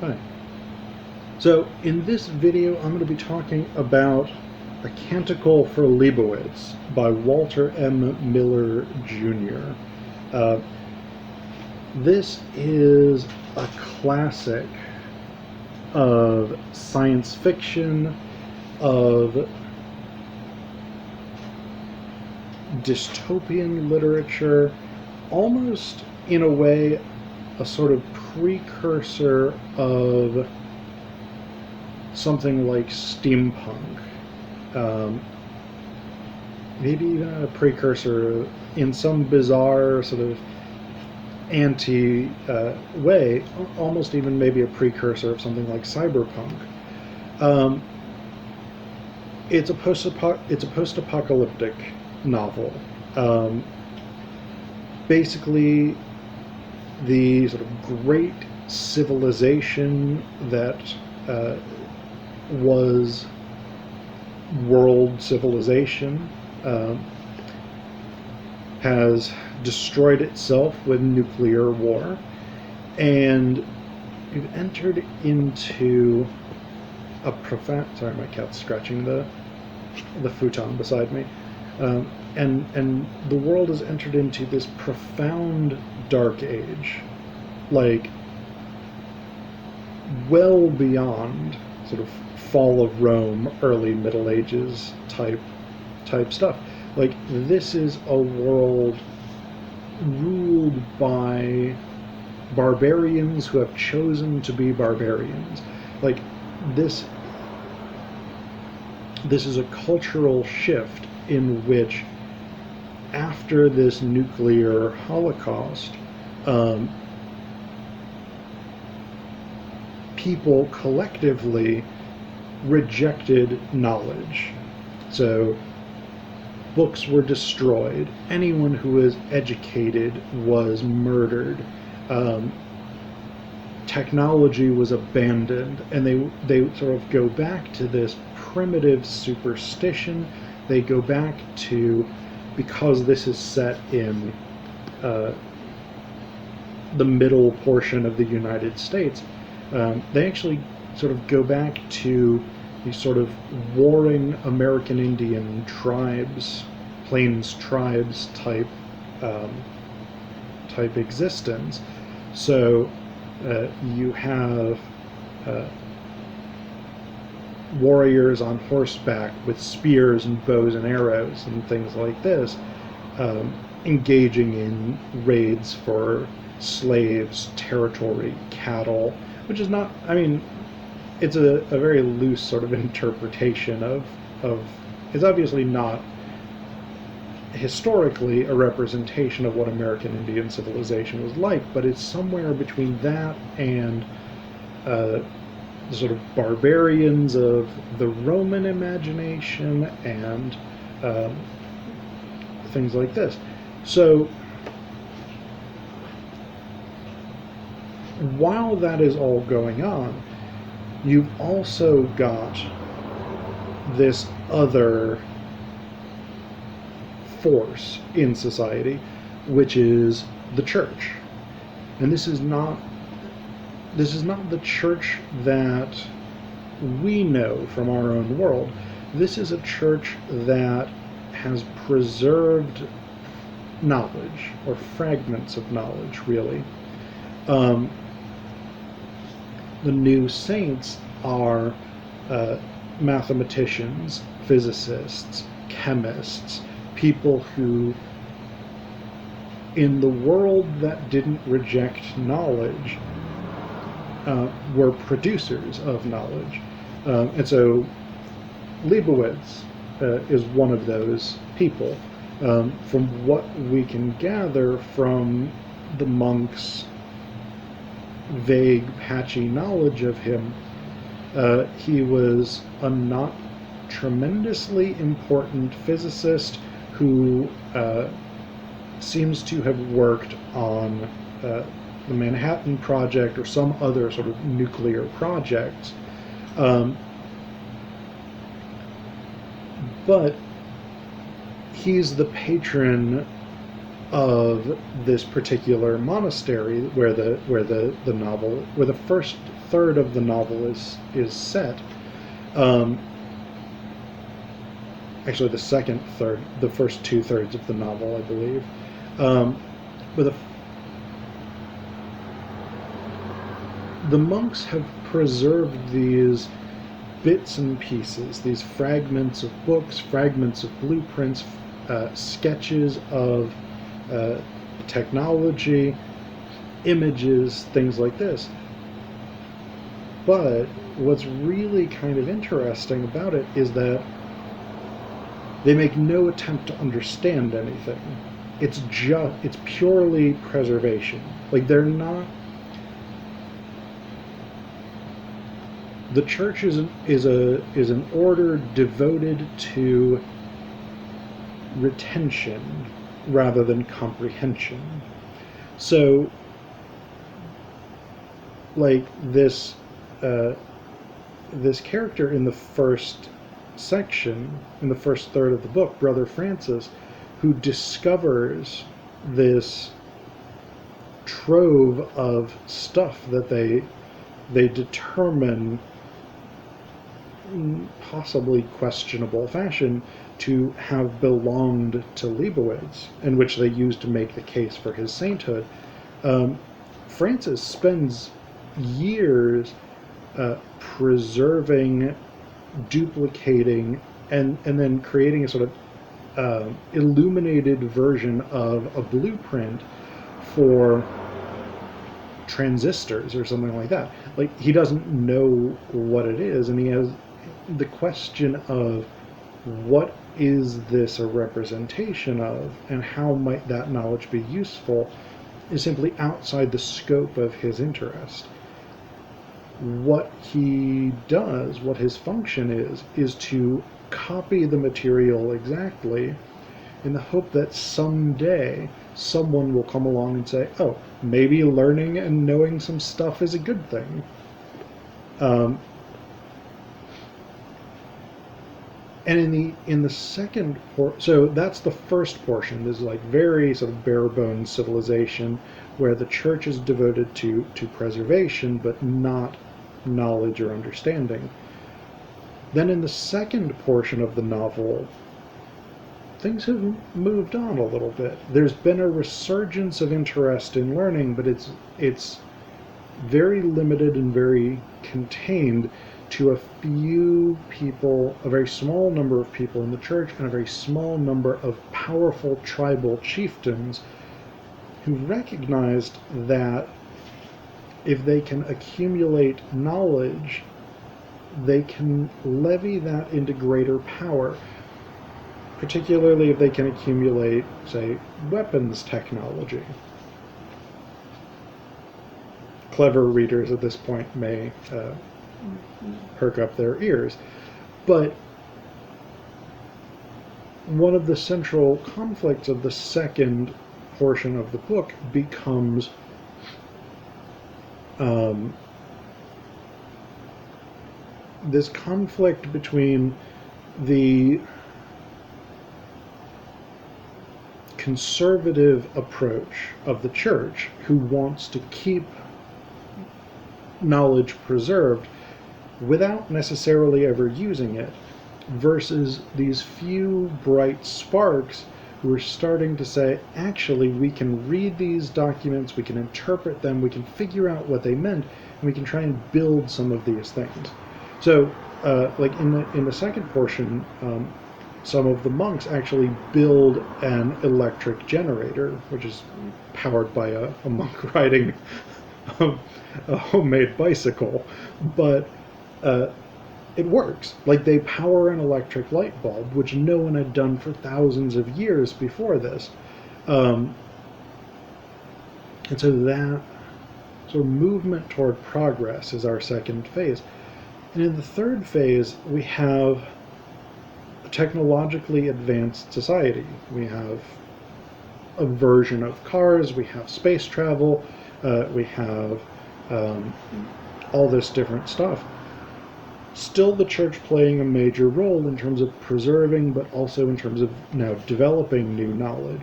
Hi. So in this video, I'm going to be talking about A Canticle for Liebowitz by Walter M. Miller Jr. Uh, this is a classic of science fiction, of dystopian literature, almost in a way a sort of precursor of something like steampunk, maybe even a precursor in some bizarre sort of way, almost even maybe a precursor of something like cyberpunk. It's a post-apocalyptic novel. Basically, the sort of great civilization that was world civilization has destroyed itself with nuclear war, and we've entered into a profound... Sorry, my cat's scratching the futon beside me. And the world has entered into this profound dark age, like well beyond sort of fall of Rome, early Middle Ages type stuff. Like, this is a world ruled by barbarians who have chosen to be barbarians. Like, this is a cultural shift in which, after this nuclear holocaust, people collectively rejected knowledge. So books were destroyed. Anyone who was educated was murdered. Technology was abandoned, and they sort of go back to this primitive superstition. They go back to, because this is set in the middle portion of the United States, they actually sort of go back to these sort of warring American Indian tribes, plains tribes type existence. So you have warriors on horseback with spears and bows and arrows and things like this, engaging in raids for slaves, territory, cattle, which is not, I mean, it's a very loose sort of interpretation of it's obviously not historically a representation of what American Indian civilization was like, but it's somewhere between that and the sort of barbarians of the Roman imagination and things like this. So while that is all going on, you've also got this other force in society, which is the church. And this is not the church that we know from our own world. This is a church that has preserved knowledge, or fragments of knowledge, really. The new saints are mathematicians, physicists, chemists, people who, in the world that didn't reject knowledge, were producers of knowledge. And so Liebowitz is one of those people. From what we can gather from the monks' vague, patchy knowledge of him, he was a not tremendously important physicist who seems to have worked on the Manhattan Project or some other sort of nuclear project. But he's the patron of this particular monastery where the first third of the novel is set. Actually, the second third, the first 2/3 of the novel, I believe. But the monks have preserved these bits and pieces, these fragments of books, fragments of blueprints, sketches of technology, images, things like this. But what's really kind of interesting about it is that they make no attempt to understand anything. It's purely preservation. Like, they're not. The church is an order devoted to retention rather than comprehension. So, like this character in the first section, in the first third of the book, Brother Francis, who discovers this trove of stuff that they determine, possibly questionable fashion, to have belonged to Liebowitz, and which they use to make the case for his sainthood. Francis spends years preserving, duplicating, and then creating a sort of illuminated version of a blueprint for transistors or something like that. Like, he doesn't know what it is, and he has the question of what is this a representation of, and how might that knowledge be useful, is simply outside the scope of his interest. What he does, what his function is to copy the material exactly, in the hope that someday someone will come along and say, oh, maybe learning and knowing some stuff is a good thing. And in the second so that's the first portion. This is like very sort of bare bones civilization, where the church is devoted to preservation, but not knowledge or understanding. Then in the second portion of the novel, things have moved on a little bit. There's been a resurgence of interest in learning, but it's very limited and very contained to a few people, a very small number of people in the church, and a very small number of powerful tribal chieftains who recognized that if they can accumulate knowledge, they can levy that into greater power, particularly if they can accumulate, say, weapons technology. Clever readers at this point may perk up their ears. But one of the central conflicts of the second portion of the book becomes this conflict between the conservative approach of the church, who wants to keep knowledge preserved without necessarily ever using it, versus these few bright sparks who are starting to say, actually, we can read these documents, we can interpret them, we can figure out what they meant, and we can try and build some of these things. So, like in the second portion, some of the monks actually build an electric generator, which is powered by a monk riding a homemade bicycle, but it works. Like, they power an electric light bulb, which no one had done for thousands of years before this. And so that sort of movement toward progress is our second phase. And in the third phase, we have a technologically advanced society. We have a version of cars, we have space travel, we have all this different stuff. Still the church playing a major role in terms of preserving, but also in terms of now developing new knowledge.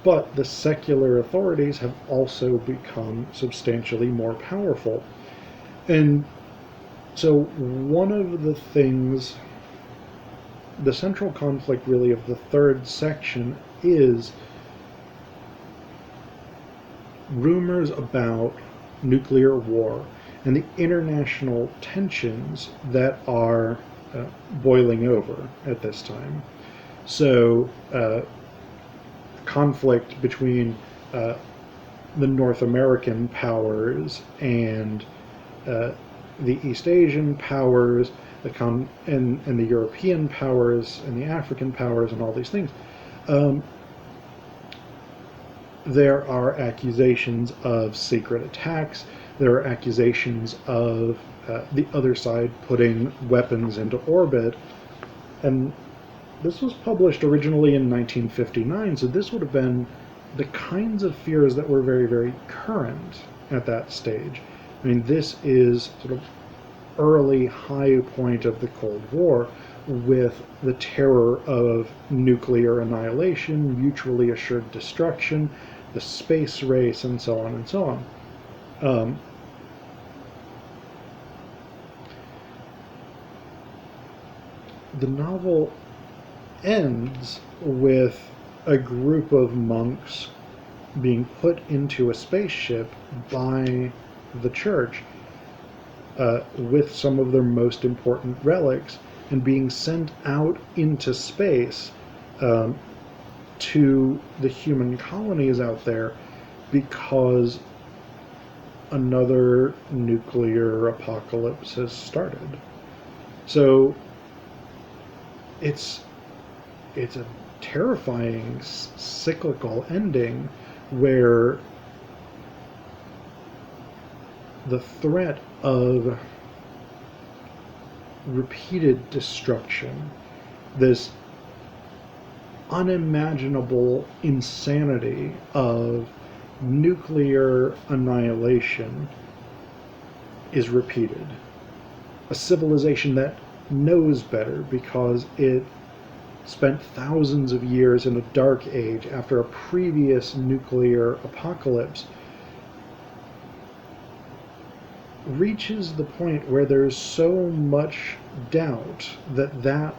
But the secular authorities have also become substantially more powerful. And so one of the things, the central conflict really of the third section is rumors about nuclear war and the international tensions that are boiling over at this time. So, conflict between the North American powers and the East Asian powers, and the European powers and the African powers and all these things. There are accusations of secret attacks. There are accusations of the other side putting weapons into orbit. And this was published originally in 1959, so this would have been the kinds of fears that were very, very current at that stage. I mean, this is sort of early high point of the Cold War, with the terror of nuclear annihilation, mutually assured destruction, the space race, and so on and so on. The novel ends with a group of monks being put into a spaceship by the church with some of their most important relics, and being sent out into space to the human colonies out there because another nuclear apocalypse has started. So it's a terrifying cyclical ending where the threat of repeated destruction, this unimaginable insanity of nuclear annihilation, is repeated. A civilization that knows better because it spent thousands of years in a dark age after a previous nuclear apocalypse, reaches the point where there's so much doubt that that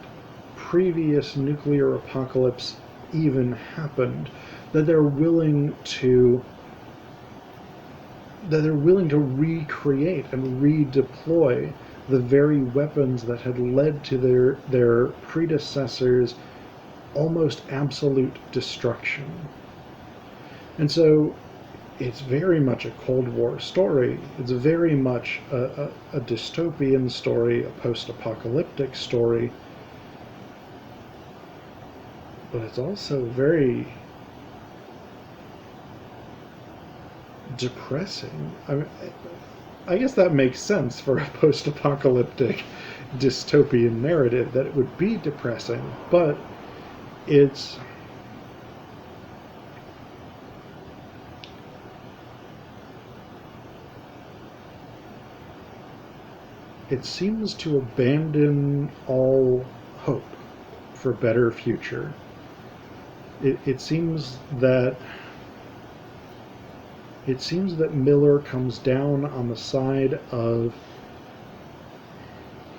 previous nuclear apocalypse even happened, that they're willing to recreate and redeploy the very weapons that had led to their predecessors' almost absolute destruction. And so it's very much a Cold War story. It's very much a dystopian story, a post-apocalyptic story. But it's also very depressing. I guess that makes sense for a post-apocalyptic dystopian narrative, that it would be depressing, but it seems to abandon all hope for a better future. It seems that Miller comes down on the side of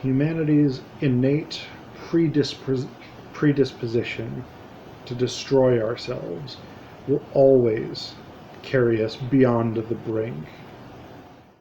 humanity's innate predisposition to destroy ourselves will always carry us beyond the brink